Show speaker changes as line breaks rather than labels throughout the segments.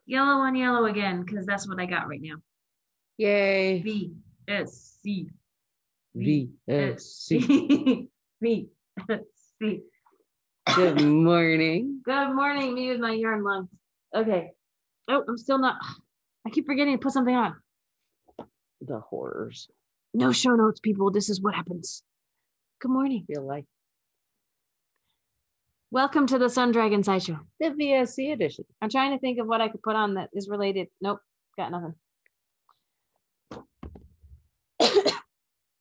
Yellow on yellow again, because that's what I got right now.
Yay.
VSC.
VSC.
VSC.
Good morning.
Good morning, me with my yarn lungs. Okay. Oh, I'm still not. I keep forgetting to put something on.
The horrors.
No show notes, people. This is what happens. Good morning.
Feel like
Welcome to the Sun Dragon Sideshow.
the VSC edition.
I'm trying to think of what I could put on that is related. Nope, got nothing.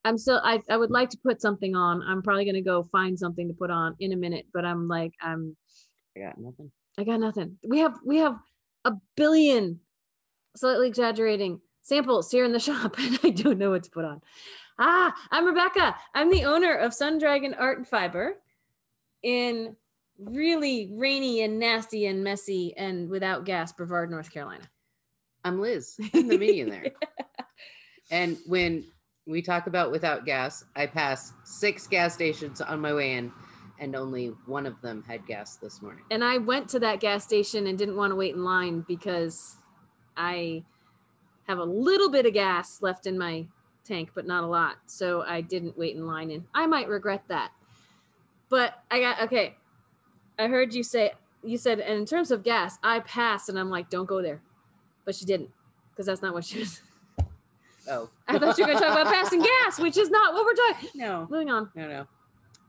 I would like to put something on. I'm probably gonna go find something to put on in a minute, but I
got nothing.
I got nothing. We have a billion, slightly exaggerating, samples here in the shop, and I don't know what to put on. I'm Rebecca. I'm the owner of Sun Dragon Art and Fiber in really rainy and nasty and messy and without gas, Brevard, North Carolina.
I'm Liz. I'm the medium there. And when we talk about without gas, I passed 6 gas stations on my way in, and only one of them had gas this morning.
And I went to that gas station and didn't want to wait in line because I have a little bit of gas left in my tank, but not a lot. So I didn't wait in line, and I might regret that. But okay. I heard you said, and in terms of gas, I passed, and I'm like, don't go there. But she didn't, because that's not what she was.
Oh.
I thought you were going to talk about passing gas, which is not what we're talking.
No.
Moving on.
No.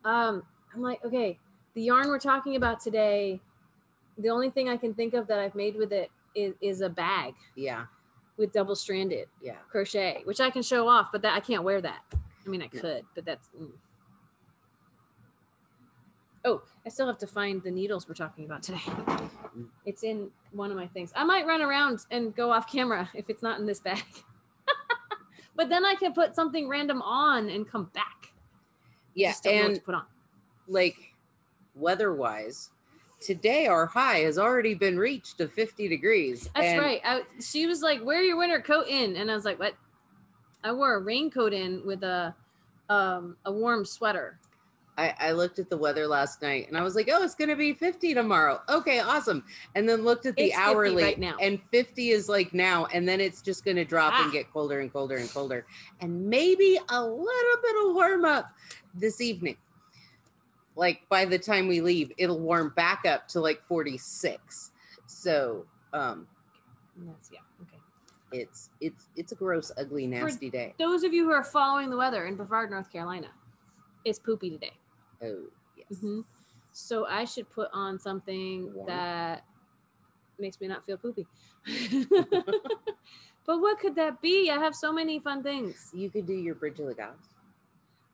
I'm like, okay, the yarn we're talking about today, the only thing I can think of that I've made with it is a bag.
Yeah.
With double stranded.
Yeah.
Crochet, which I can show off, but that I can't wear that. I mean, I could, but that's. Oh, I still have to find the needles we're talking about today. It's in one of my things. I might run around and go off camera if it's not in this bag. But then I can put something random on and come back.
Yeah,
just don't know what to put on.
Like weather-wise, today our high has already been reached of 50 degrees.
That's right. She was like, wear your winter coat in. And I was like, what? I wore a raincoat in with a warm sweater.
I looked at the weather last night and I was like, oh, it's going to be 50 tomorrow. Okay, awesome. And then looked at the
it's
hourly
right now.
And 50 is like now. And then it's just going to drop and get colder and colder and colder. And maybe a little bit of warm up this evening. Like by the time we leave, it'll warm back up to like 46. So,
okay.
It's a gross, ugly, nasty day.
Those of you who are following the weather in Brevard, North Carolina, it's poopy today.
Oh, yes.
Mm-hmm. So I should put on something that makes me not feel poopy. But what could that be? I have so many fun things.
You could do your Bridge of the Gods.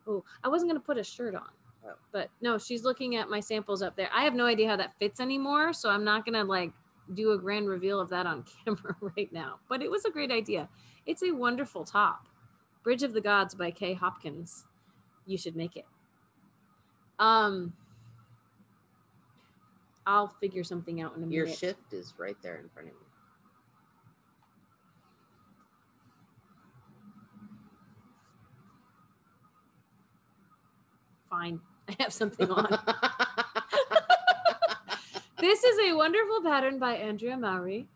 Oh, I wasn't going to put a shirt on.
Oh.
But no, she's looking at my samples up there. I have no idea how that fits anymore, so I'm not going to like do a grand reveal of that on camera right now. But it was a great idea. It's a wonderful top. Bridge of the Gods by Kay Hopkins. You should make it. I'll figure something out in a minute.
Your shift is right there in front of you.
Fine. I have something on. This is a wonderful pattern by Andrea Mowry.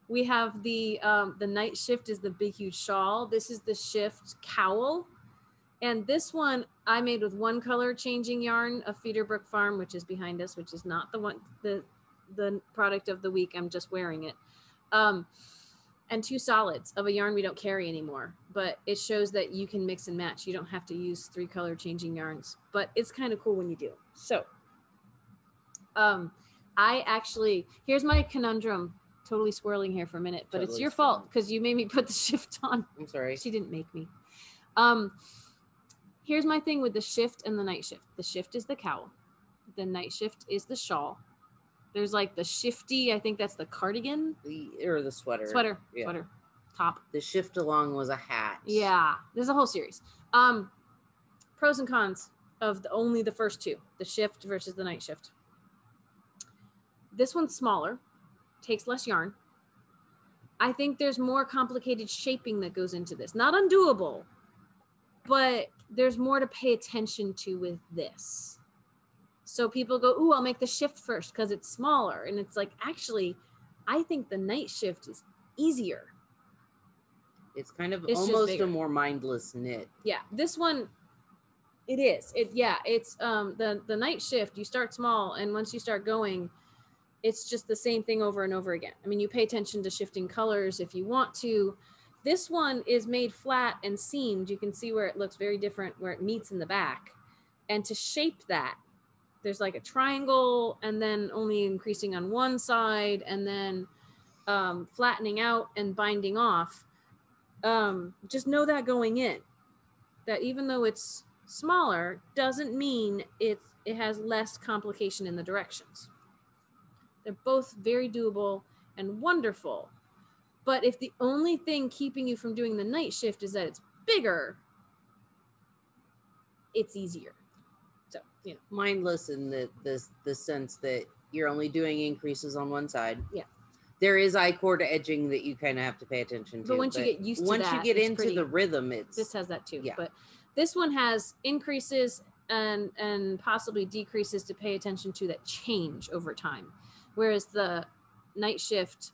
We have the night shift is the big huge shawl. This is the shift cowl. And this one I made with one color changing yarn of Feederbrook Farm, which is behind us, which is not the one, the product of the week. I'm just wearing it. And 2 solids of a yarn we don't carry anymore, but it shows that you can mix and match. You don't have to use 3 color changing yarns, but it's kind of cool when you do. So here's my conundrum, totally swirling here for a minute, but it's your fault because you made me put the shift on.
I'm sorry.
She didn't make me. Here's my thing with the shift and the night shift. The shift is the cowl. The night shift is the shawl. There's like the shifty, I think that's the cardigan.
Or the sweater.
Sweater top.
The shift along was a hat.
Yeah, there's a whole series. Pros and cons of only the first 2, the shift versus the night shift. This one's smaller, takes less yarn. I think there's more complicated shaping that goes into this. Not undoable, but there's more to pay attention to with this. So people go, ooh, I'll make the shift first because it's smaller. And it's like, actually, I think the night shift is easier.
It's kind of
It's just
almost
bigger.
a more mindless knit.
Yeah, this one, it is. It's the night shift, you start small, and once you start going, it's just the same thing over and over again. I mean, you pay attention to shifting colors if you want to. This one is made flat and seamed. You can see where it looks very different, where it meets in the back. And to shape that, there's like a triangle, and then only increasing on one side, and then flattening out and binding off. Just know that going in, that even though it's smaller, doesn't mean it has less complication in the directions. They're both very doable and wonderful. But if the only thing keeping you from doing the night shift is that it's bigger, it's easier. So, you know.
Mindless in the sense that you're only doing increases on one side.
Yeah.
There is I-cord edging that you kind of have to pay attention to.
But once you get used to that,
once you get into the rhythm,
this has that too.
Yeah.
But this one has increases and possibly decreases to pay attention to that change over time. Whereas the night shift,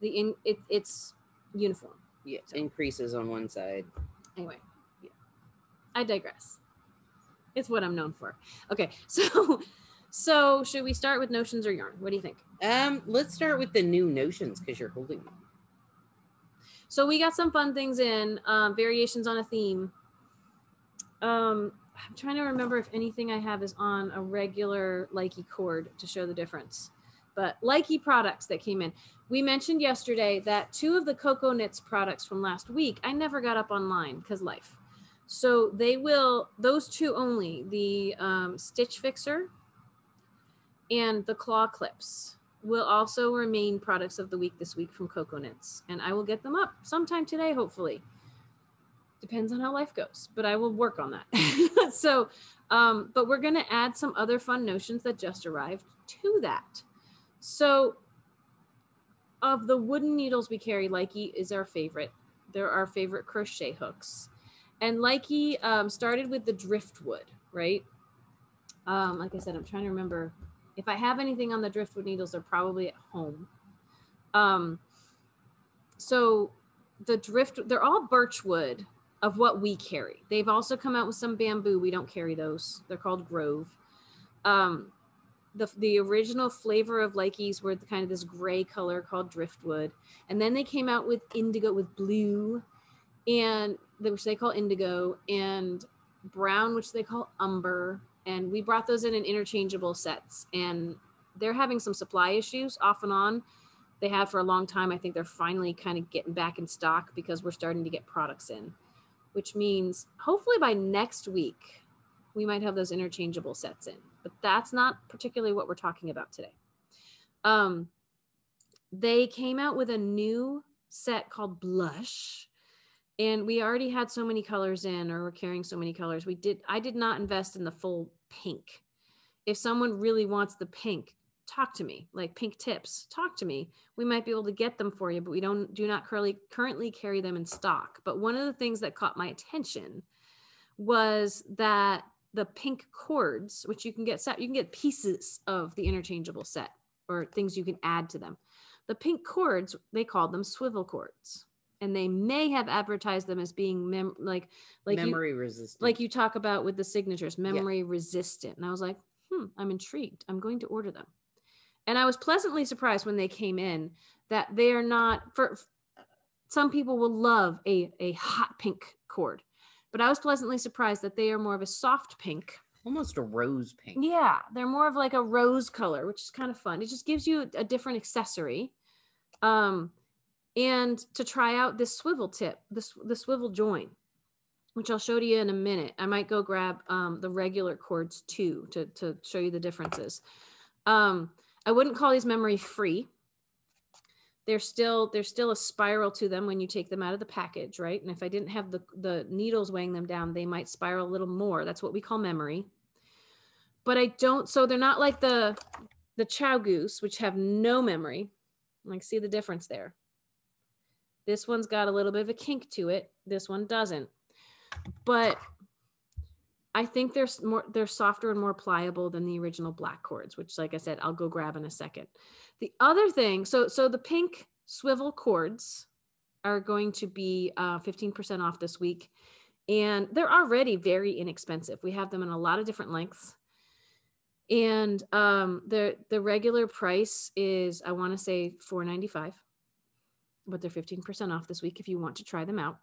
it's uniform.
Yeah, so. Increases on one side.
Anyway, yeah. I digress. It's what I'm known for. Okay, so should we start with notions or yarn? What do you think?
Let's start with the new notions because you're holding them.
So we got some fun things in, variations on a theme. I'm trying to remember if anything I have is on a regular Lykke cord to show the difference. But Lykke products that came in. We mentioned yesterday that 2 of the Cocoa Knits products from last week, I never got up online because life. So they will, those 2 only, the Stitch Fixer and the Claw Clips, will also remain products of the week this week from Cocoa Knits. And I will get them up sometime today, hopefully. Depends on how life goes, but I will work on that. So, but we're going to add some other fun notions that just arrived to that. So of the wooden needles we carry, Lykke is our favorite. They're our favorite crochet hooks. And Lykke started with the Driftwood, right? Like I said, I'm trying to remember. If I have anything on the Driftwood needles, they're probably at home. So they're all birchwood of what we carry. They've also come out with some bamboo. We don't carry those. They're called Grove. The original flavor of Lykkes were kind of this gray color called Driftwood. And then they came out with indigo, with blue, and which they call indigo, and brown, which they call umber. And we brought those in interchangeable sets. And they're having some supply issues off and on. They have for a long time. I think they're finally kind of getting back in stock because we're starting to get products in, which means hopefully by next week, we might have those interchangeable sets in. But that's not particularly what we're talking about today. They came out with a new set called Blush, and we already had so many colors in, or we're carrying so many colors. I did not invest in the full pink. If someone really wants the pink, talk to me. Like pink tips, talk to me. We might be able to get them for you, but we do not currently carry them in stock. But one of the things that caught my attention was that the pink cords, which you can get pieces of the interchangeable set or things you can add to them. The pink cords, they called them swivel cords, and they may have advertised them as being like
memory resistant,
like you talk about with the signatures, memory resistant. And I was like, I'm intrigued. I'm going to order them. And I was pleasantly surprised when they came in that they are not, for some people will love a hot pink cord. But I was pleasantly surprised that they are more of a soft pink.
Almost a rose pink.
Yeah, they're more of like a rose color, which is kind of fun. It just gives you a different accessory. And to try out this swivel tip, the swivel join, which I'll show to you in a minute. I might go grab the regular cords too to show you the differences. I wouldn't call these memory free. There's still a spiral to them when you take them out of the package, right? And if I didn't have the needles weighing them down, they might spiral a little more. That's what we call memory. But so they're not like the Chow Goose, which have no memory. Like, see the difference there. This one's got a little bit of a kink to it. This one doesn't. But I think they're softer and more pliable than the original black cords, which, like I said, I'll go grab in a second. The other thing, so the pink swivel cords are going to be 15% off this week, and they're already very inexpensive. We have them in a lot of different lengths, and the regular price is, I want to say, $4.95, but they're 15% off this week if you want to try them out.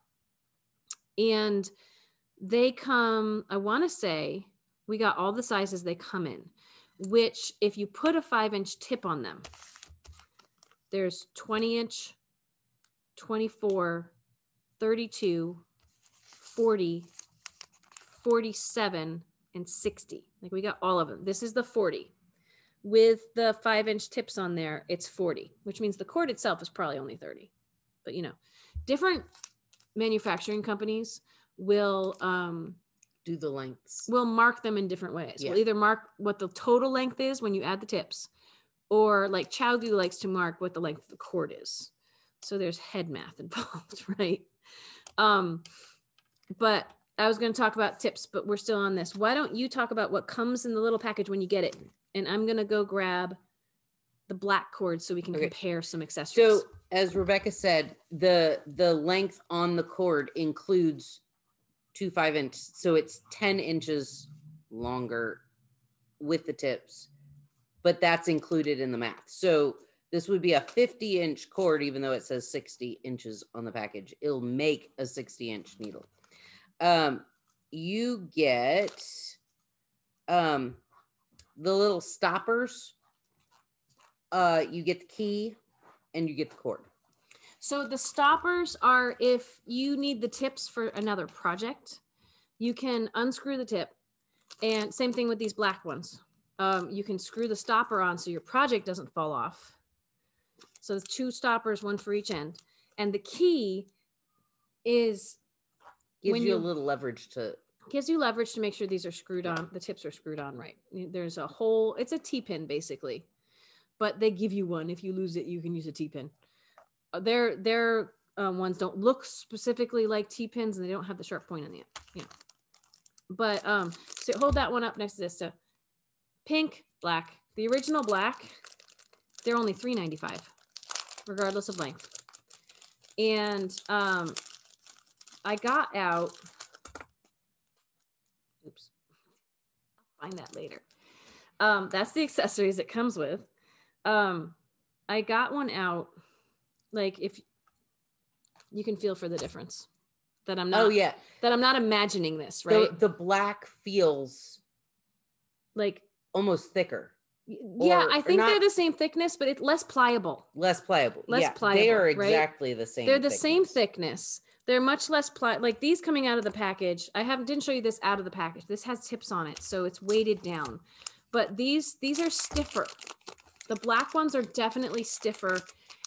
And they come, I want to say, we got all the sizes they come in, which if you put a 5-inch tip on them, there's 20-inch, 24, 32, 40, 47, and 60. Like, we got all of them. This is the 40. With the 5-inch tips on there, it's 40, which means the cord itself is probably only 30. But, you know, different manufacturing companies will
do the lengths.
We'll mark them in different ways.
Yeah.
We'll either mark what the total length is when you add the tips, or like Chowgu likes to mark what the length of the cord is. So there's head math involved, right? But I was going to talk about tips, but we're still on this. Why don't you talk about what comes in the little package when you get it? And I'm going to go grab the black cord so we can compare some accessories.
So as Rebecca said, the length on the cord includes 2 5-inch, so it's 10 inches longer with the tips, but that's included in the math. So this would be a 50-inch cord, even though it says 60 inches on the package. It'll make a 60-inch needle. You get the little stoppers. You get the key and you get the cord.
So the stoppers are if you need the tips for another project, you can unscrew the tip, and same thing with these black ones. You can screw the stopper on so your project doesn't fall off. So there's 2 stoppers, 1 for each end. And the key is
gives you a little leverage to
make sure these are screwed on. The tips are screwed on right. There's a hole. It's a T-pin basically, but they give you one. If you lose it, you can use a T-pin. Their ones don't look specifically like T-pins, and they don't have the sharp point on the end. Yeah. But so hold that one up next to this. So pink, black. The original black, they're only $3.95, regardless of length. And I got out. Oops. I'll find that later. That's the accessories it comes with. I got one out. Like, if you can feel for the difference that I'm not, that I'm not imagining this, right?
The black feels
like
almost thicker.
Yeah, I think they're the same thickness, but it's less pliable.
Less pliable.
Pliable.
They are exactly the same.
They're the same thickness. They're much less like these coming out of the package. I didn't show you this out of the package. This has tips on it, so it's weighted down. But these are stiffer. The black ones are definitely stiffer.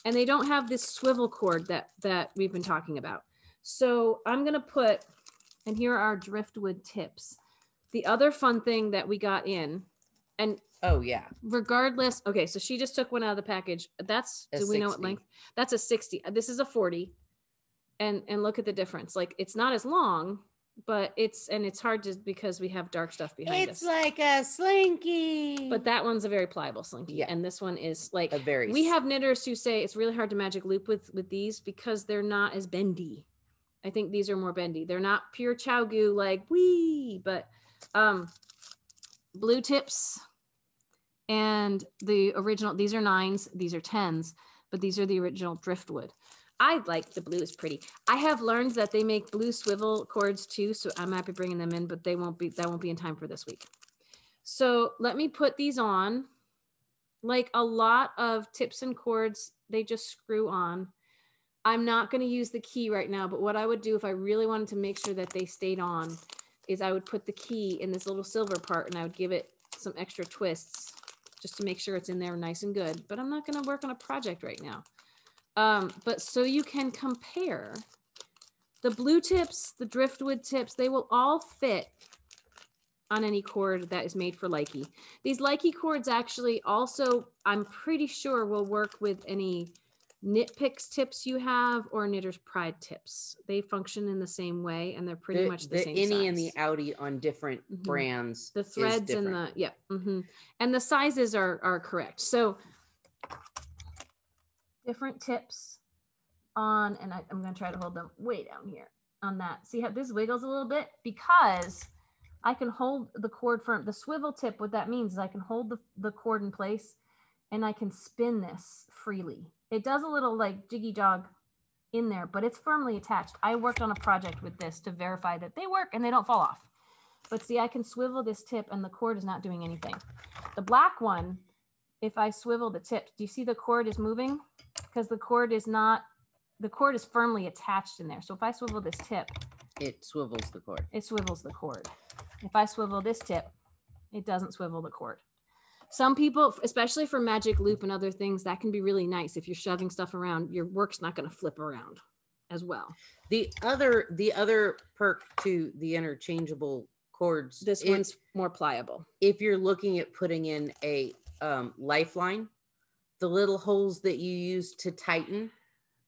And they don't have this swivel cord that we've been talking about. So I'm going to put, and here are our driftwood tips. The other fun thing that we got in, and regardless, okay, so she just took one out of the package. That's, do we know what length? That's a 60. This is a 40. And look at the difference. Like, it's not as long, but it's hard just because we have dark stuff behind us.
It's like a slinky.
But that one's a very pliable slinky. Yeah. And this one is like, we have knitters who say it's really hard to magic loop with these because they're not as bendy. I think these are more bendy. They're not pure Chowgu like wee, but blue tips and the original, these are 9s, these are 10s, but these are the original driftwood. I like the blue is pretty. I have learned that they make blue swivel cords too, so I might be bringing them in, but that won't be in time for this week. So let me put these on. Like a lot of tips and cords, they just screw on. I'm not going to use the key right now, but what I would do if I really wanted to make sure that they stayed on is I would put the key in this little silver part and I would give it some extra twists just to make sure it's in there nice and good. But I'm not going to work on a project right now. But so you can compare the blue tips, the driftwood tips, they will all fit on any cord that is made for Lykke. These Lykke cords actually also, I'm pretty sure, will work with any Knit Picks tips you have or Knitter's Pride tips. They function in the same way and they're pretty much the same size.
The innie and the outie on different brands.
The threads and the, yeah. And the sizes are correct. So different tips on, and I'm going to try to hold them way down here on that. See how this wiggles a little bit? Because I can hold the cord firm. The swivel tip, what that means is I can hold the cord in place and I can spin this freely. It does a little like jiggy jog in there, but it's firmly attached. I worked on a project with this to verify that they work and they don't fall off. But see, I can swivel this tip and the cord is not doing anything. The black one, if I swivel the tip, do you see the cord is moving? Because the cord is firmly attached in there. So if I swivel this tip,
it swivels the cord.
It swivels the cord. If I swivel this tip, it doesn't swivel the cord. Some people, especially for magic loop and other things, that can be really nice. If you're shoving stuff around, your work's not going to flip around as well.
The other perk to the interchangeable cords,
this one's more pliable.
If you're looking at putting in a lifeline, the little holes that you use to tighten,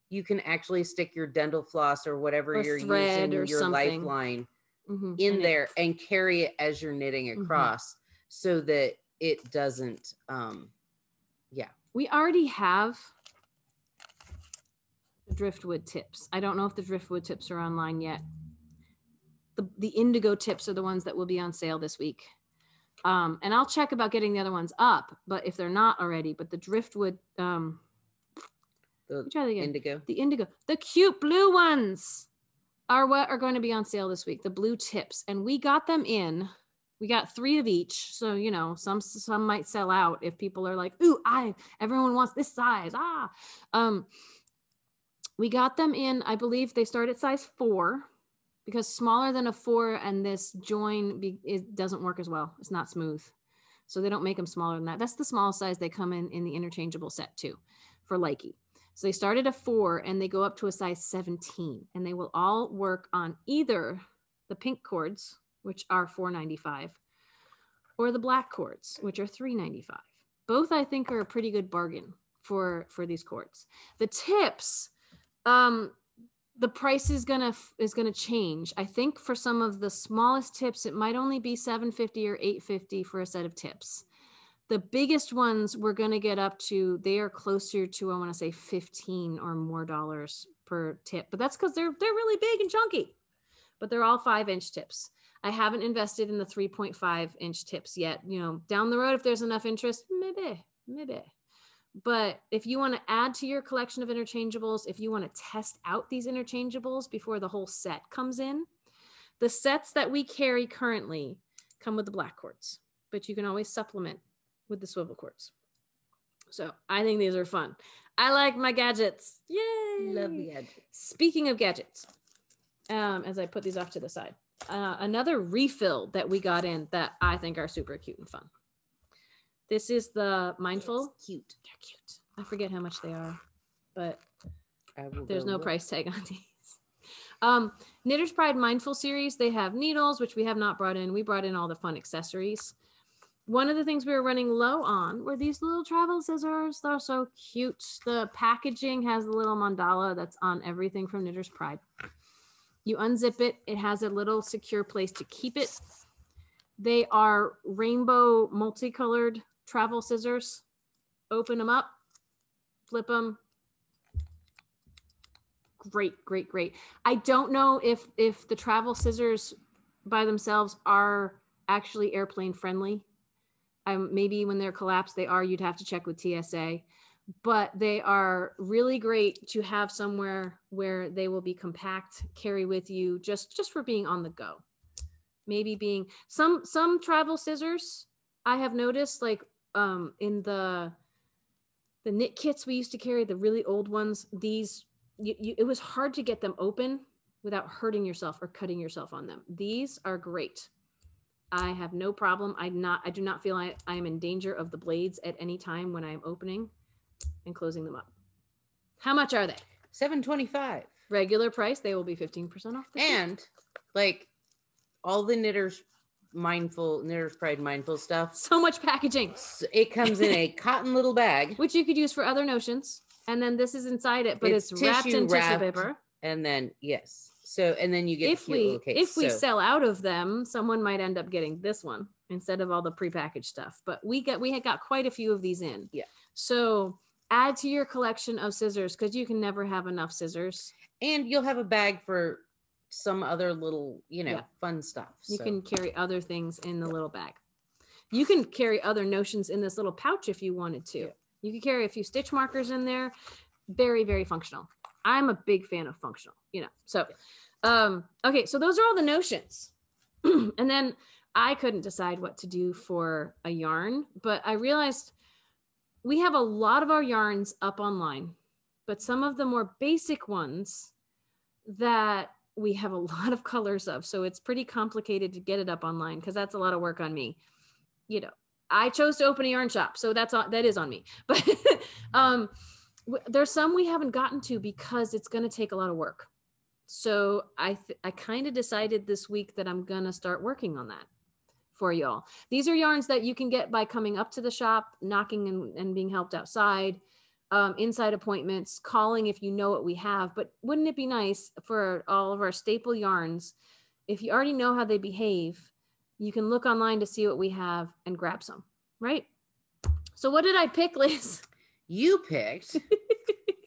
you can actually stick your dental floss or whatever you're using, your lifeline in there and carry it as you're knitting across so that it doesn't, We already have the Driftwood tips. I don't know if the Driftwood tips are online yet. The indigo tips are the ones that will be on sale this week. And I'll check about getting the other ones up, but if they're not already, but the Driftwood, the indigo,
the cute blue ones are what are going to be on sale this week. The blue tips. And we got them in. We got 3 of each. So, you know, some might sell out if people are like, ooh, everyone wants this size. We got them in, I believe they start at size 4 because smaller than a 4 and this join, it doesn't work as well. It's not smooth. So they don't make them smaller than that. That's the small size they come in the interchangeable set too for Lykke. So they start at a 4 and they go up to a size 17 and they will all work on either the pink cords, which are $4.95, or the black cords, which are $3.95. Both I think are a pretty good bargain for these cords. The tips, the price is gonna change. I think for some of the smallest tips, it might only be $7.50 or $8.50 for a set of tips. The biggest ones we're gonna get up to, they are closer to, I want to say $15 or more per tip, but that's because they're really big and chunky. But they're all 5-inch tips. I haven't invested in the 3.5-inch tips yet. You know, down the road, if there's enough interest, maybe. But if you want to add to your collection of interchangeables, if you want to test out these interchangeables before the whole set comes in, the sets that we carry currently come with the black cords, but you can always supplement with the swivel cords. So I think these are fun. I like my gadgets. Yay!
Love the gadgets.
Speaking of gadgets, as I put these off to the side, another refill that we got in that I think are super cute and fun. This is the Mindful.
It's cute.
They're cute. I forget how much they are, but there's no price tag on these. Knitter's Pride Mindful series. They have needles, which we have not brought in. We brought in all the fun accessories. One of the things we were running low on were these little travel scissors. They're so cute. The packaging has the little mandala that's on everything from Knitter's Pride. You unzip it. It has a little secure place to keep it. They are rainbow multicolored travel scissors. Open them up, flip them. Great. I don't know if the travel scissors by themselves are actually airplane friendly. Maybe when they're collapsed, they are. You'd have to check with TSA. But they are really great to have somewhere where they will be compact, carry with you, just for being on the go. Maybe being some travel scissors I have noticed, like in the knit kits we used to carry, the really old ones, these it was hard to get them open without hurting yourself or cutting yourself on them. These are great. I have no problem. I do not feel I am in danger of the blades at any time when I am opening and closing them up. How much are they?
$7.25.
Regular price. They will be 15% off.
And like all the Knitter's Pride Mindful stuff.
So much packaging.
It comes in a cotton little bag,
which you could use for other notions. And then this is inside it, but it's wrapped
tissue
in
wrapped,
tissue paper.
And then, yes. So, and then you get
If we
so,
sell out of them, someone might end up getting this one instead of all the prepackaged stuff. But we had got quite a few of these in.
Yeah.
So add to your collection of scissors, because you can never have enough scissors.
And you'll have a bag for some other little, fun stuff.
You can carry other things in the little bag. You can carry other notions in this little pouch if you wanted to. Yeah. You can carry a few stitch markers in there. Very, very functional. I'm a big fan of functional, So, okay, so those are all the notions. And then I couldn't decide what to do for a yarn, but I realized we have a lot of our yarns up online, but some of the more basic ones that we have a lot of colors of. So it's pretty complicated to get it up online because that's a lot of work on me. I chose to open a yarn shop, so that is on me. But there's some we haven't gotten to because it's going to take a lot of work. So I kind of decided this week that I'm going to start working on that for y'all. These are yarns that you can get by coming up to the shop, knocking and being helped outside, inside appointments, calling if you know what we have. But wouldn't it be nice for all of our staple yarns, if you already know how they behave, you can look online to see what we have and grab some, right? So what did I pick, Liz?
You picked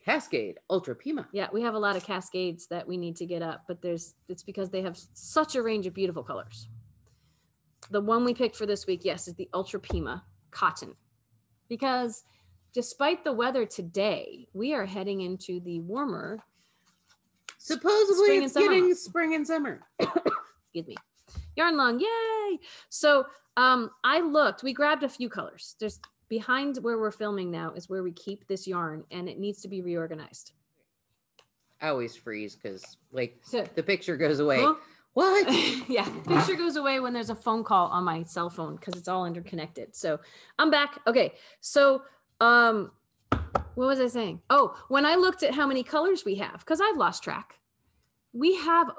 Cascade Ultra Pima.
Yeah, we have a lot of Cascades that we need to get up, but it's because they have such a range of beautiful colors. The one we picked for this week, yes, is the Ultra Pima Cotton. Because despite the weather today, we are heading into the warmer.
Supposedly it's getting spring and summer.
Excuse me. Yarn long, yay! So I looked, we grabbed a few colors. There's behind where we're filming now is where we keep this yarn, and it needs to be reorganized.
I always freeze because the picture goes away. Huh? What?
Yeah, the picture goes away when there's a phone call on my cell phone because it's all interconnected. So I'm back. Okay, so what was I saying? Oh, when I looked at how many colors we have, because I've lost track. We have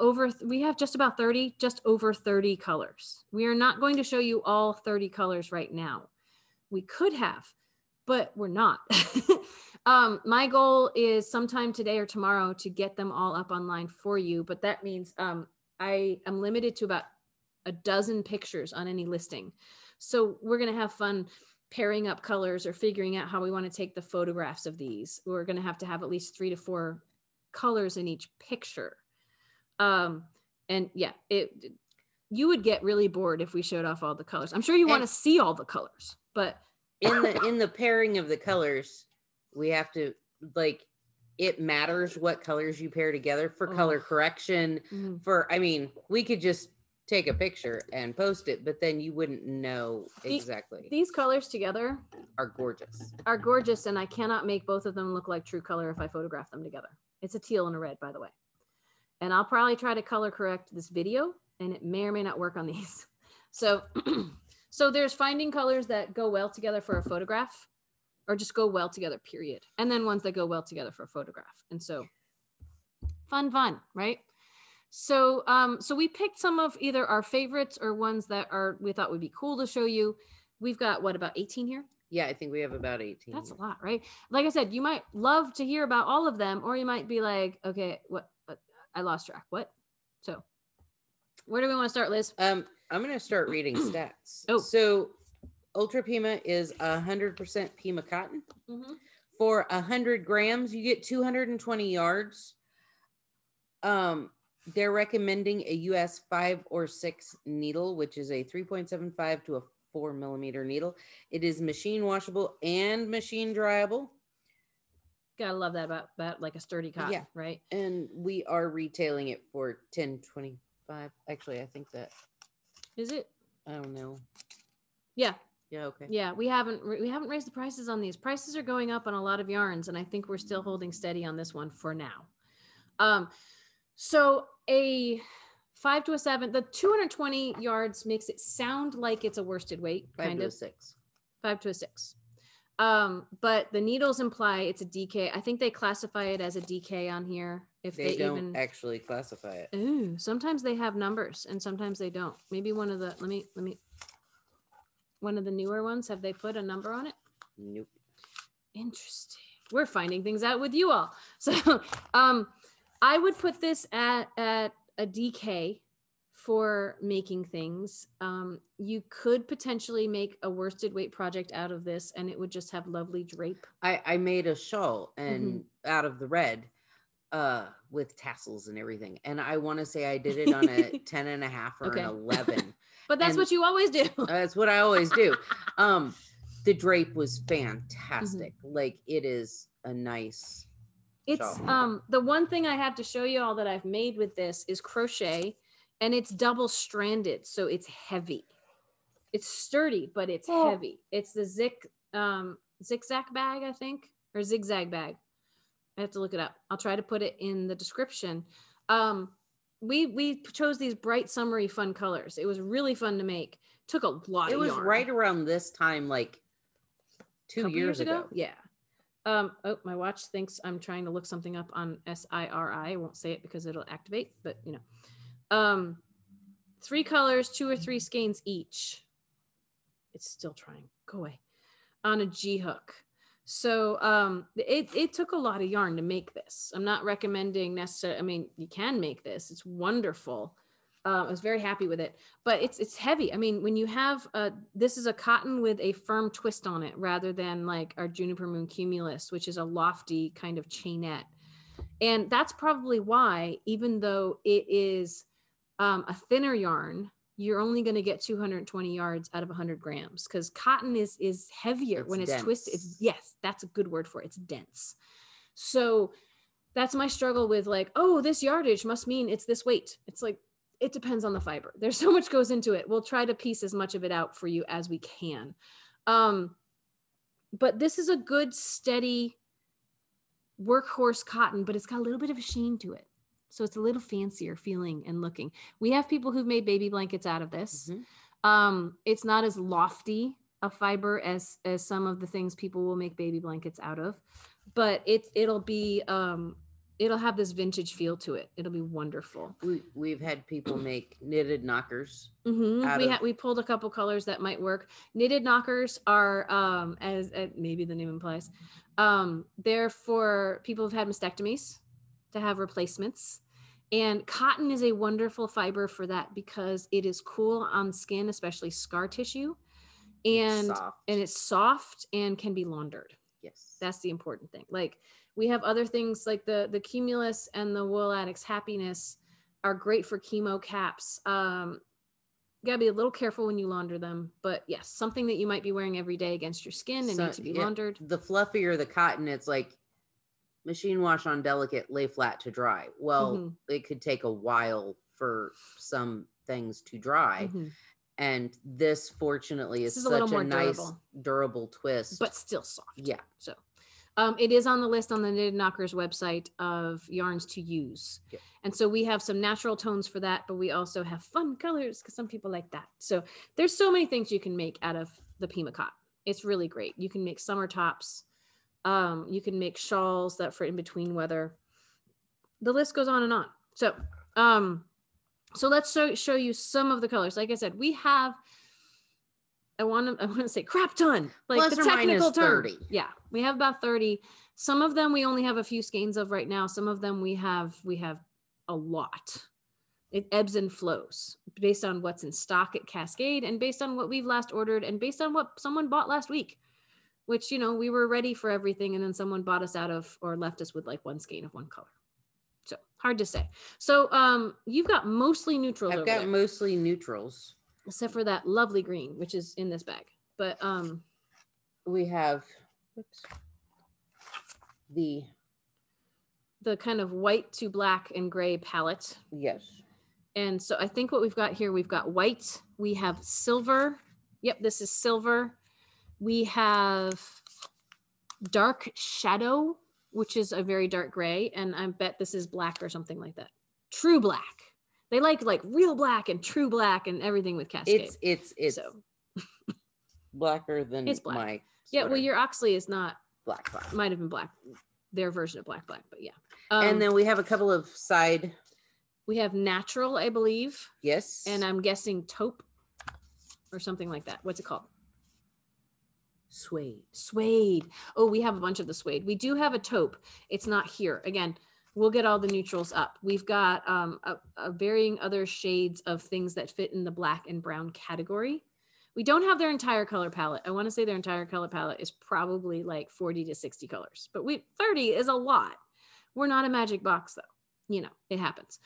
just about 30, just over 30 colors. We are not going to show you all 30 colors right now. We could have, but we're not. My goal is sometime today or tomorrow to get them all up online for you. But that means I am limited to about a dozen pictures on any listing. So we're going to have fun pairing up colors or figuring out how we want to take the photographs of these. We're going to have at least 3 to 4 colors in each picture. And yeah, you would get really bored if we showed off all the colors. I'm sure you want to see all the colors, but
in the pairing of the colors, we have to it matters what colors you pair together for color correction. Mm-hmm. We could just take a picture and post it, but then you wouldn't know exactly.
These colors together
are gorgeous.
And I cannot make both of them look like true color if I photograph them together. It's a teal and a red, by the way. And I'll probably try to color correct this video, and it may or may not work on these. So, so there's finding colors that go well together for a photograph, or just go well together, period. And then ones that go well together for a photograph. And so fun, right? So, so we picked some of either our favorites or ones that we thought would be cool to show you. We've got about 18 here?
Yeah, I think we have about 18.
That's a lot, right? Like I said, you might love to hear about all of them, or you might be like, okay, what? I lost track. What? So where do we want to start, Liz?
I'm going to start reading stats.
Oh.
So Ultra Pima is 100% Pima cotton. Mm-hmm. For 100 grams, you get 220 yards. They're recommending a US 5 or 6 needle, which is a 3.75 to a 4 millimeter needle. It is machine washable and machine dryable.
Gotta love that about like a sturdy cotton, yeah. Right?
And we are retailing it for $10.25. Actually, I think that
is it.
I don't know.
Yeah.
Yeah. Okay.
Yeah, we haven't raised the prices on these. Prices are going up on a lot of yarns, and I think we're still holding steady on this one for now. So a 5 to a 7, the 220 yards makes it sound like it's a worsted weight.
5 to a 6.
5 to a 6. But the needles imply it's a DK. I think they classify it as a DK on here. If they
don't
even
actually classify it.
Ooh, sometimes they have numbers and sometimes they don't. Maybe one of the let me one of the newer ones, have they put a number on it?
Nope.
Interesting. we're finding things out with you all. So I would put this at a DK for making things. You could potentially make a worsted weight project out of this, and it would just have lovely drape.
I made a shawl and out of the red with tassels and everything. And I want to say I did it on a 10.5 or an 11.
But that's what you always do.
That's what I always do. The drape was fantastic. Like, it is a nice shawl.
The one thing I have to show you all that I've made with this is crochet, and it's double stranded, so it's heavy. It's sturdy, but it's heavy. It's the zigzag bag, I think, or zigzag bag. I have to look it up. I'll try to put it in the description. We chose these bright, summery, fun colors. It was really fun to make. Took a lot of yarn. It was
right around this time, like 2 years ago.
Yeah. Oh, my watch thinks I'm trying to look something up on SIRI. I won't say it because it'll activate, but you know. 3 colors, 2 or 3 skeins each. It's still trying. Go away. On a G hook. So it took a lot of yarn to make this. I'm not recommending necessarily, I mean, you can make this. It's wonderful. I was very happy with it, but it's heavy. I mean, when you have, this is a cotton with a firm twist on it rather than like our Juniper Moon Cumulus, which is a lofty kind of chainette. And that's probably why, even though it is a thinner yarn, you're only going to get 220 yards out of 100 grams, because cotton is heavier when it's twisted. Yes, that's a good word for it. It's dense. So that's my struggle with like, oh, this yardage must mean it's this weight. It's like, it depends on the fiber. There's so much goes into it. We'll try to piece as much of it out for you as we can. But this is a good, steady workhorse cotton, but it's got a little bit of a sheen to it. So it's a little fancier feeling and looking. We have people who've made baby blankets out of this. It's not as lofty a fiber as some of the things people will make baby blankets out of, but it'll be, it'll have this vintage feel to it. It'll be wonderful.
We've had people make knitted knockers.
We pulled a couple colors that might work. Knitted knockers are, as maybe the name implies, they're for people who've had mastectomies to have replacements. And cotton is a wonderful fiber for that because it is cool on skin, especially scar tissue, and it's soft and can be laundered.
Yes,
that's the important thing. Like, we have other things like the Cumulus and the Wool Addicts Happiness are great for chemo caps. You gotta be a little careful when you launder them, but yes, something that you might be wearing every day against your skin and need to be laundered.
The fluffier the cotton, it's like machine wash on delicate, lay flat to dry. Well, it could take a while for some things to dry. And this, fortunately, is such a nice, durable twist.
But still soft.
Yeah.
So it is on the list on the Knitted Knockers website of yarns to use. Yeah. And so we have some natural tones for that, but we also have fun colors because some people like that. So there's so many things you can make out of the Pima Cotton. It's really great. You can make summer tops. You can make shawls that for in between weather. The list goes on and on. So, so let's show you some of the colors. Like I said, we have, I want to say crap ton, like plus the technical term. 30. Yeah, we have about 30. Some of them we only have a few skeins of right now. Some of them we have a lot. It ebbs and flows based on what's in stock at Cascade and based on what we've last ordered and based on what someone bought last week. Which, you know, we were ready for everything and then someone bought us out of or left us with like one skein of one color. So hard to say. So you've got mostly neutrals.
I've got mostly neutrals.
Except for that lovely green, which is in this bag. But
we have the
kind of white to black and gray palette.
Yes.
And so I think what we've got here, we've got white, we have silver. Yep, this is silver. We have dark shadow, which is a very dark gray. And I bet this is black or something like that. True black. They like real black and true black and everything with Cascade.
It's so blacker than
it's black.
My sweater.
Yeah, well, your Oxley is not
black.
Might have been black. Their version of black, but yeah.
And then we have a couple of side.
We have natural, I believe.
Yes.
And I'm guessing taupe or something like that. What's it called?
Suede.
Suede. Oh, we have a bunch of the suede. We do have a taupe. It's not here. Again, we'll get all the neutrals up. We've got a varying other shades of things that fit in the black and brown category. We don't have their entire color palette. I want to say their entire color palette is probably like 40 to 60 colors, but 30 is a lot. We're not a magic box though. You know, it happens.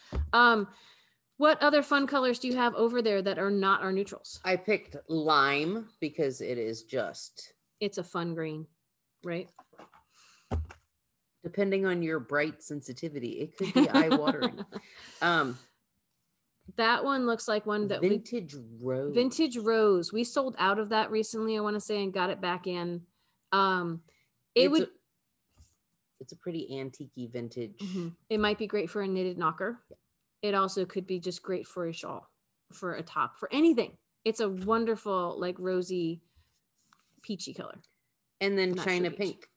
What other fun colors do you have over there that are not our neutrals?
I picked lime because it is just...
It's a fun green, right?
Depending on your bright sensitivity, it could be eye-watering.
That one looks like one that
Vintage Rose.
Vintage Rose. We sold out of that recently, I want to say, and got it back in. It's
a pretty antique-y vintage.
Mm-hmm. It might be great for a knitted knocker. Yeah. It also could be just great for a shawl, for a top, for anything. It's a wonderful, like rosy, peachy color.
And then China Pink.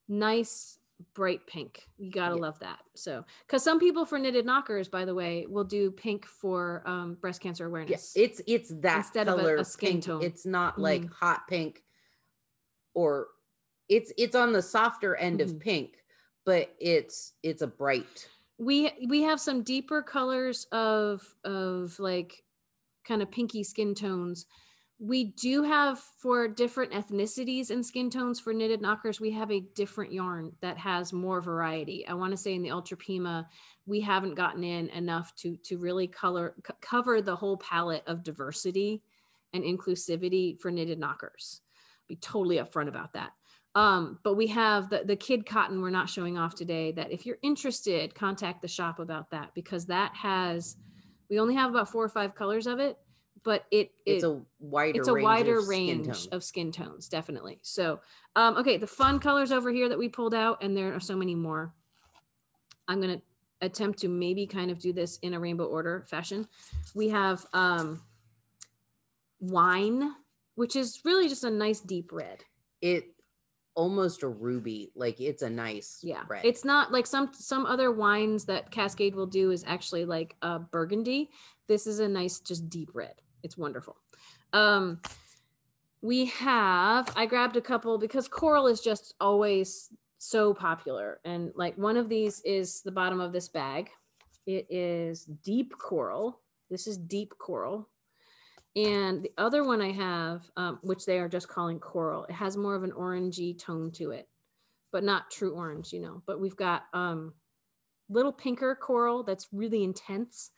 Nice, bright pink. You gotta love that. So, because some people for knitted knockers, by the way, will do pink for breast cancer awareness.
Yes, it's that
instead
color
of a skin
pink.
tone.
It's not like hot pink, or it's on the softer end of pink, but it's a bright.
We have some deeper colors of like kind of pinky skin tones. We do have, for different ethnicities and skin tones for knitted knockers, we have a different yarn that has more variety. I want to say in the Ultra Pima, we haven't gotten in enough to really cover the whole palette of diversity and inclusivity for knitted knockers. Be totally upfront about that. But we have the Kid Cotton we're not showing off today, that if you're interested, contact the shop about that, because that has, we only have about 4 or 5 colors of it, but it's a wider range of skin tones, definitely. So, okay, the fun colors over here that we pulled out, and there are so many more. I'm going to attempt to maybe kind of do this in a rainbow order fashion. We have Wine, which is really just a nice deep red.
It almost a ruby, like it's a nice red.
It's not like some other wines that Cascade will do is actually like a burgundy. This is a nice just deep red. It's wonderful. I grabbed a couple because coral is just always so popular, and like one of these is the bottom of this bag. It is deep coral. This is deep coral. And the other one I have, which they are just calling coral, it has more of an orangey tone to it, but not true orange, you know. But we've got little pinker coral that's really intense,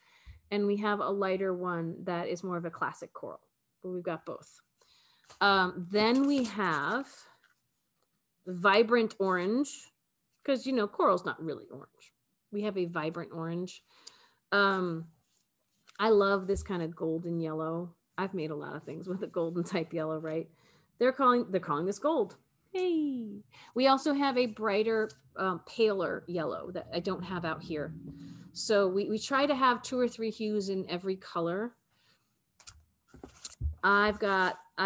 and we have a lighter one that is more of a classic coral, but we've got both. Then we have vibrant orange, because, you know, coral's not really orange. We have a vibrant orange. I love this kind of golden yellow. I've made a lot of things with a golden type yellow, right? They're calling this gold. Hey, we also have a brighter, paler yellow that I don't have out here. So we try to have 2 or 3 hues in every color. I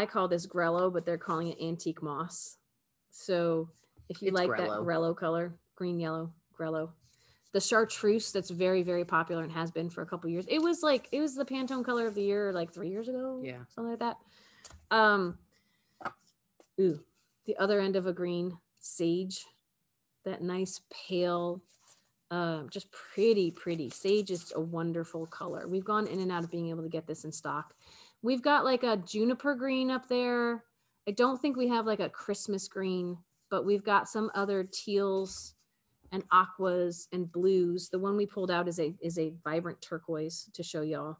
call this grello, but they're calling it antique moss. So if you like that grello color, green, yellow, grello. The chartreuse that's very, very popular and has been for a couple years. It was the Pantone color of the year like 3 years ago. Yeah. Something like that. The other end of a green, sage. That nice pale, just pretty. Sage is a wonderful color. We've gone in and out of being able to get this in stock. We've got like a juniper green up there. I don't think we have like a Christmas green, but we've got some other teals and aquas and blues. The one we pulled out is a vibrant turquoise to show y'all.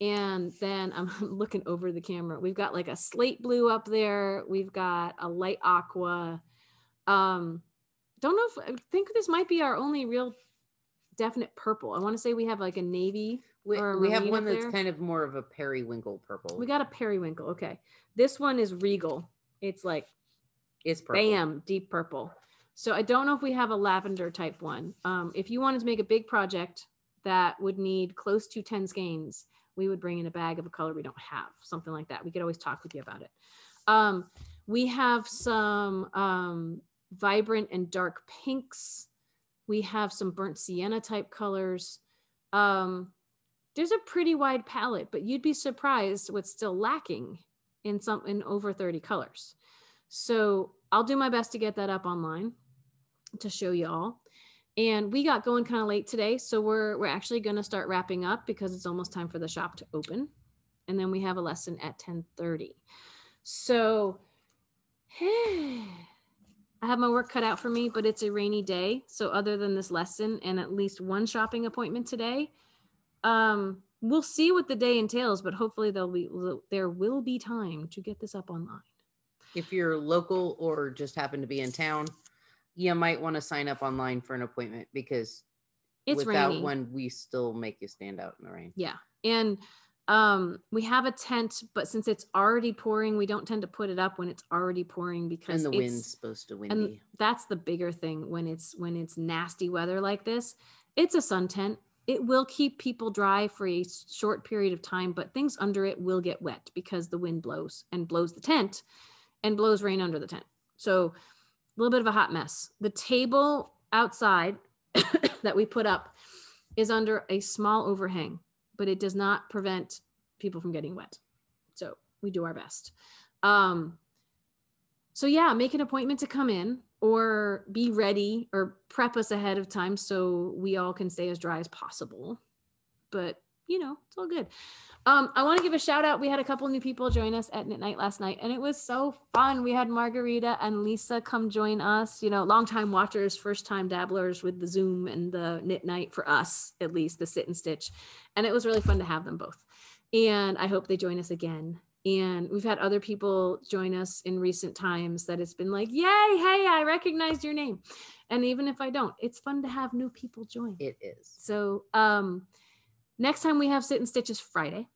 And then I'm looking over the camera. We've got like a slate blue up there. We've got a light aqua. I think this might be our only real definite purple. I want to say we have like a navy.
We have one that's kind of more of a periwinkle purple.
We got a periwinkle. Okay. This one is regal. It's purple. Bam, deep purple. So I don't know if we have a lavender type one. If you wanted to make a big project that would need close to 10 skeins, we would bring in a bag of a color we don't have, something like that. We could always talk with you about it. We have some vibrant and dark pinks. We have some burnt sienna type colors. There's a pretty wide palette, but you'd be surprised what's still lacking in over 30 colors. So I'll do my best to get that up online to show you all. And we got going kind of late today. So we're actually going to start wrapping up because it's almost time for the shop to open. And then we have a lesson at 10:30. So I have my work cut out for me, but it's a rainy day. So other than this lesson and at least one shopping appointment today, we'll see what the day entails, but hopefully there will be time to get this up online.
If you're local or just happen to be in town, you might want to sign up online for an appointment because
it's
without
rainy.
one, we still make you stand out in the rain.
Yeah. And we have a tent, but since it's already pouring, we don't tend to put it up when it's already pouring because
and the wind's supposed to windy.
And that's the bigger thing when it's nasty weather like this. It's a sun tent. It will keep people dry for a short period of time, but things under it will get wet because the wind blows the tent and blows rain under the tent. So a little bit of a hot mess. The table outside that we put up is under a small overhang, but it does not prevent people from getting wet. So we do our best. So yeah, make an appointment to come in or be ready or prep us ahead of time so we all can stay as dry as possible. But it's all good. I want to give a shout out. We had a couple new people join us at Knit Night last night, and it was so fun. We had Margarita and Lisa come join us, longtime watchers, first time dabblers with the Zoom and the Knit Night for us, at least the sit and stitch. And it was really fun to have them both. And I hope they join us again. And we've had other people join us in recent times that it's been like, yay, hey, I recognized your name. And even if I don't, it's fun to have new people join.
It is.
So next time we have sit and stitch is Friday.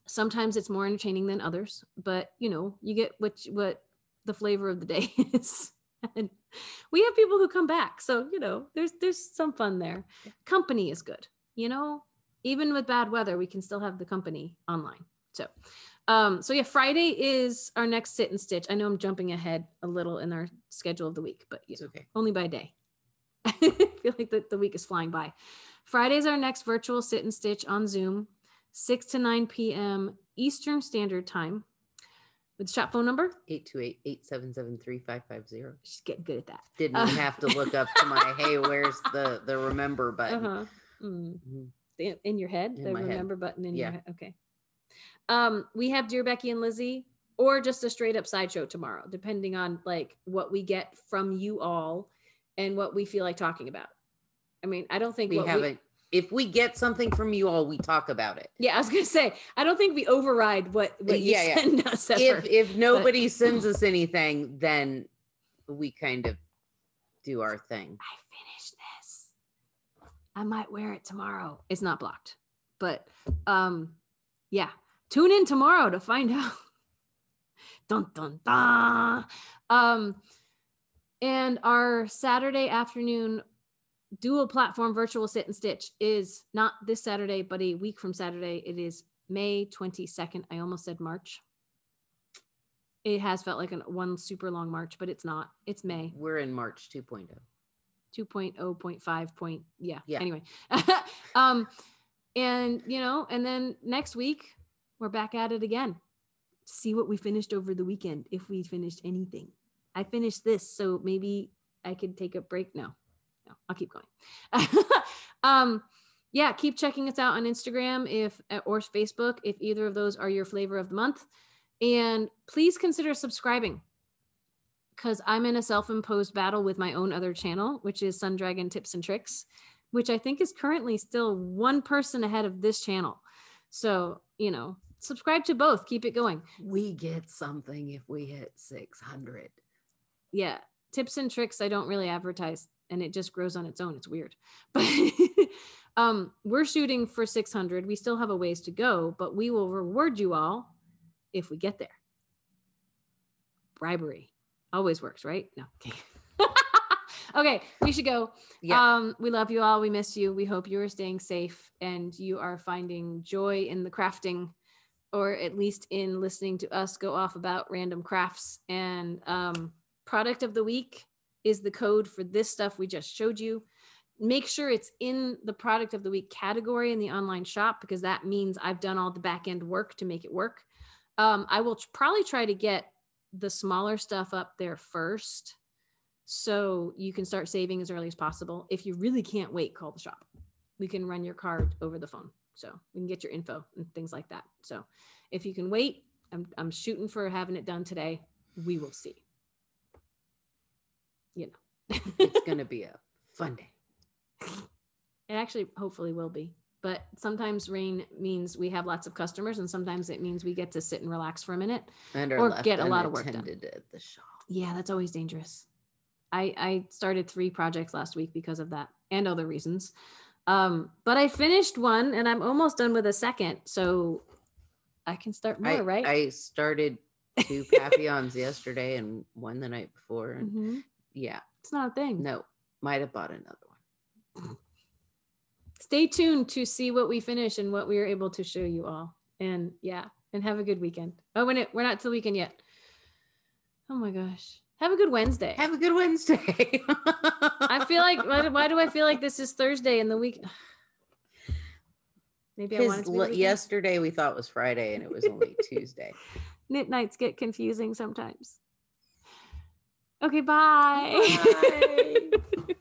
Sometimes it's more entertaining than others, but you get what the flavor of the day is. And we have people who come back. So, there's some fun there. Company is good. Even with bad weather, we can still have the company online. So yeah, Friday is our next sit and stitch. I know I'm jumping ahead a little in our schedule of the week, but
it's okay.
Only by day. I feel like the week is flying by. Friday is our next virtual sit and stitch on Zoom, 6 to 9 p.m. Eastern Standard Time. With the shop phone number?
828-877-3550.
She's getting good at that.
Didn't have to look up to my, hey, where's the remember button?
Uh-huh. Mm-hmm. In your head? The remember button in your head? Okay. We have Dear Becky and Lizzy, or just a straight up sideshow tomorrow, depending on what we get from you all and what we feel like talking about. I mean, I don't think
if we get something from you all, we talk about it.
Yeah, I was gonna say, I don't think we override what you send us.
If nobody sends us anything, then we kind of do our thing.
I finished this. I might wear it tomorrow. It's not blocked, but yeah. Tune in tomorrow to find out. Dun, dun, dun. And our Saturday afternoon dual platform virtual sit and stitch is not this Saturday, but a week from Saturday. It is May 22nd. I almost said March. It has felt like one super long March, but it's not. It's May.
We're in March 2.0.
2.0.5. Yeah. Anyway. And then next week, we're back at it again. See what we finished over the weekend, if we finished anything. I finished this, so maybe I could take a break. No, I'll keep going. Yeah, keep checking us out on Instagram or Facebook if either of those are your flavor of the month. And please consider subscribing, because I'm in a self-imposed battle with my own other channel, which is Sun Dragon Tips and Tricks, which I think is currently still one person ahead of this channel. So, subscribe to both. Keep it going.
We get something if we hit 600.
Yeah. Tips and Tricks, I don't really advertise, and it just grows on its own. It's weird. But we're shooting for 600. We still have a ways to go, but we will reward you all if we get there. Bribery always works, right? No. Okay. Okay, we should go. Yeah. We love you all. We miss you. We hope you are staying safe and you are finding joy in the crafting, or at least in listening to us go off about random crafts. And product of the week is the code for this stuff we just showed you. Make sure it's in the product of the week category in the online shop, because that means I've done all the back end work to make it work. I will probably try to get the smaller stuff up there first, so you can start saving as early as possible. If you really can't wait, call the shop. We can run your card over the phone, so we can get your info and things like that. So if you can wait, I'm shooting for having it done today. We will see. You know,
it's gonna be a fun day.
It actually hopefully will be. But sometimes rain means we have lots of customers, and sometimes it means we get to sit and relax for a minute or get a lot of work done
at the shop.
Yeah, that's always dangerous. I started 3 projects last week because of that and other reasons. But I finished one and I'm almost done with a second, so I can start more, right?
I started 2 papillons yesterday and 1 the night before. And yeah.
It's not a thing.
No, might have bought another one.
Stay tuned to see what we finish and what we are able to show you all. And yeah, and have a good weekend. Oh, we're not till weekend yet. Oh my gosh. Have a good Wednesday.
Have a good Wednesday.
I feel like, why do I feel like this is Thursday in the week? Maybe I wanted to be
yesterday we thought was Friday and it was only Tuesday.
Knit nights get confusing sometimes. Okay, bye.
Bye.